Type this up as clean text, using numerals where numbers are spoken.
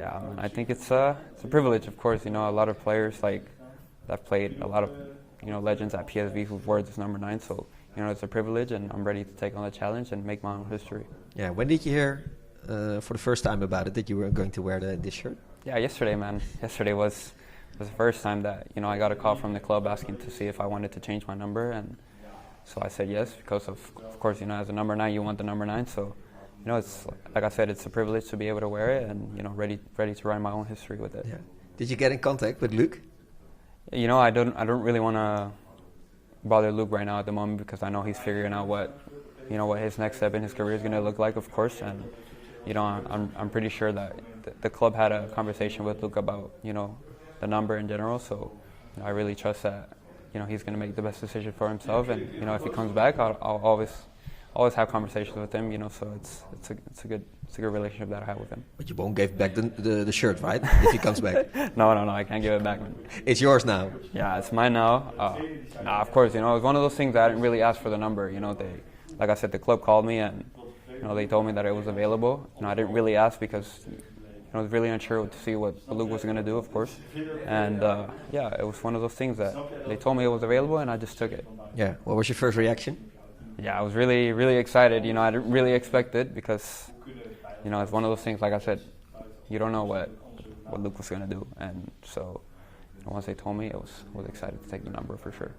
Yeah, man, I think it's a privilege, of course. You know, a lot of players like that played, a lot of legends at PSV who wore this number 9. So it's a privilege, and I'm ready to take on the challenge and make my own history. Yeah. When did you hear for the first time about it that you were going to wear this shirt? Yeah, yesterday, man. Yesterday was the first time that I got a call from the club asking to see if I wanted to change my number, and so I said yes because of course as a number 9 you want the number 9. So it's like I said, it's a privilege to be able to wear it, and ready to write my own history with it. Yeah. Did you get in contact with Luke? I don't really want to bother Luke right now at the moment because I know he's figuring out what his next step in his career is going to look like, of course, and I'm pretty sure that the club had a conversation with Luke about the number in general. So I really trust that he's going to make the best decision for himself, and if he comes back, I'll always have conversations with him. So it's a good relationship that I have with him. But you won't give back the shirt, right? If he comes back. No, I can't give it back, man. It's yours now. Yeah, it's mine now. Of course, it was one of those things that I didn't really ask for the number. They, like I said, the club called me and they told me that it was available. I didn't really ask because I was really unsure to see what Luke was going to do, of course. And it was one of those things that they told me it was available, and I just took it. Yeah. What was your first reaction? Yeah, I was really, really excited. I didn't really expect it because, it's one of those things, like I said, you don't know what Luke was going to do. And so once they told me, I was excited to take the number for sure.